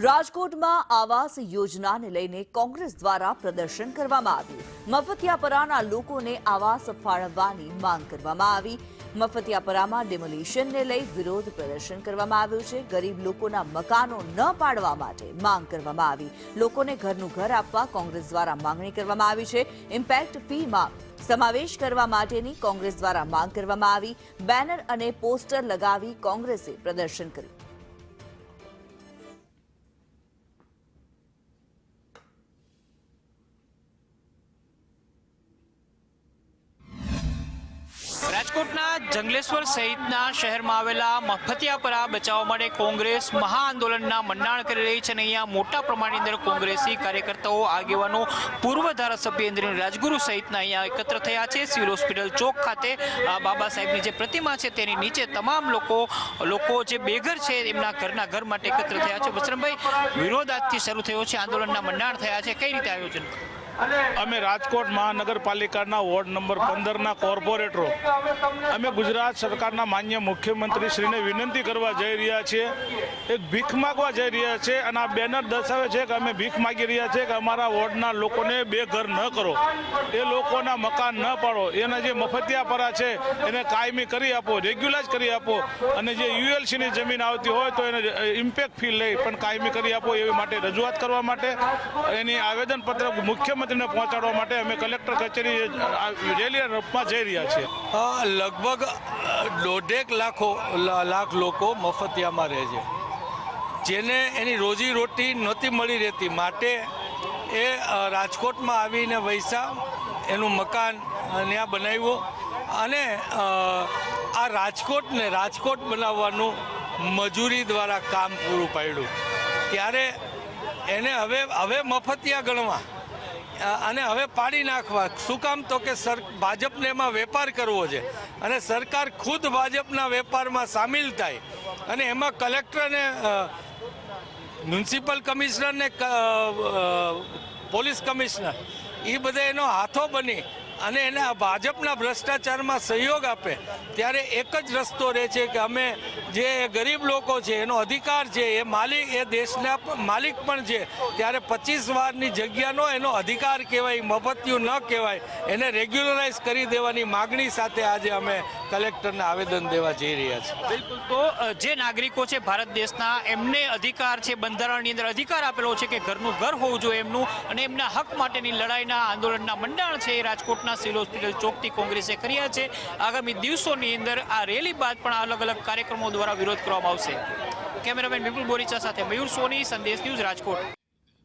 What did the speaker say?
રાજકોટમાં આવાસ યોજનાને લઈને કોંગ્રેસ દ્વારા પ્રદર્શન કરવામાં આવ્યું। મફતિયાપરાના લોકોને આવાસ ફાળવવાની માંગ કરવામાં આવી। મફતિયાપરામાં ડિમોલિશનને લઈ વિરોધ પ્રદર્શન કરવામાં આવ્યું છે। ગરીબ લોકોના મકાનો ન પાડવા માટે માંગ કરવામાં આવી। લોકોને ઘરનું ઘર આપવા કોંગ્રેસ દ્વારા માંગણી કરવામાં આવી છે। ઇમ્પેક્ટ ફીમાં સમાવેશ કરવા માટેની કોંગ્રેસ દ્વારા માંગ કરવામાં આવી। બેનર અને પોસ્ટર લગાવી કોંગ્રેસે પ્રદર્શન કર્યું। રાજકોટના જંગલેશ્વર સહિતના શહેરમાં આવેલા મફતિયાપરા બચાવવા માટે કોંગ્રેસ મહાઆંદોલનના મંડાણ કરી રહી છે અને અહીંયા મોટા પ્રમાણની અંદર કોંગ્રેસી કાર્યકર્તાઓ આગેવાનો પૂર્વ ધારાસભ્ય ઇન્દ્રિન રાજગુરુ સહિતના અહીંયા એકત્ર થયા છે। સિવિલ હોસ્પિટલ ચોક ખાતે બાબા સાહેબની જે પ્રતિમા છે તેની નીચે તમામ લોકો જે બેઘર છે એમના ઘરના ઘર માટે એકત્ર થયા છે। વસંતભાઈ, વિરોધ આજથી શરૂ થયો છે, આંદોલનના મંડાણ થયા છે, કઈ રીતે આયોજન? અમે રાજકોટ મહાનગરપાલિકાના વોર્ડ નંબર 15ના કોર્પોરેટરો અમે ગુજરાત સરકારના માન્ય મુખ્યમંત્રીશ્રીને વિનંતી કરવા જઈ રહ્યા છીએ, એક ભીખ માગવા જઈ રહ્યા છે અને આ બેનર દર્શાવે છે કે અમે ભીખ માગી રહ્યા છીએ કે અમારા વોર્ડના લોકોને બેઘર ન કરો, એ લોકોના મકાન ન પાડો, એના જે મફતિયાપરા છે એને કાયમી કરી આપો, રેગ્યુલાઇઝ કરી આપો અને જે યુએલસીની જમીન આવતી હોય તો એને ઇમ્પેક્ટ ફી લઈ પણ કાયમી કરી આપો, એવી માટે રજૂઆત કરવા માટે એની આવેદનપત્ર મુખ્યમંત્રી પહોંચાડવા માટે અમે કલેક્ટર કચેરી રેલી રૂપમાં જઈ રહ્યા છીએ। લગભગ 1.5 લાખ લોકો મફતિયામાં રહે છે, જેને એની રોજી રોટી નહોતી મળી રહેતી, માટે એ રાજકોટમાં આવીને વૈસા એનું મકાન ત્યાં બનાવ્યું અને આ રાજકોટને રાજકોટ બનાવવાનું મજૂરી દ્વારા કામ પૂરું પાડ્યું। ત્યારે એને હવે મફતિયા ગણવા અને હવે પાડી નાખવા। શું કામ? તો કે ભાજપને એમાં વેપાર કરવો છે અને સરકાર ખુદ ભાજપના વેપારમાં સામેલ થાય અને એમાં કલેક્ટરને, મ્યુનિસિપલ કમિશનરને, પોલીસ કમિશનર એ બધા એનો હાથો બની અને એને ભાજપના ભ્રષ્ટાચારમાં સહયોગ આપે, ત્યારે એક જ રસ્તો રહે છે કે અમે જે ગરીબ લોકો છે એનો અધિકાર છે, એ માલિક, એ દેશના માલિક પણ છે, ત્યારે 25 વારની જગ્યાનો એનો અધિકાર કહેવાય, મફતિયું ન કહેવાય, એને રેગ્યુલરાઇઝ કરી દેવાની માગણી સાથે આજે અમે કલેક્ટરને આવેદન દેવા જઈ રહ્યા છીએ। બિલકુલ, તો જે નાગરિકો છે ભારત દેશના, એમને અધિકાર છે, બંધારણની અંદર અધિકાર આપેલો છે કે ઘરનું ઘર હોવું જોઈએ એમનું, અને એમના હક માટેની લડાઈના આંદોલનના મંડાણ છે એ રાજકોટના સિવિલ હોસ્પિટલ ચોકથી કોંગ્રેસે કર્યા છે। આગામી દિવસોની અંદર આ રેલી બાદ પણ અલગ અલગ કાર્યક્રમો દ્વારા વિરોધ કરવામાં આવશે। કેમેરામેન વિપુલ બોરીચા સાથે મયુર સોની, સંદેશ ન્યૂઝ, રાજકોટ।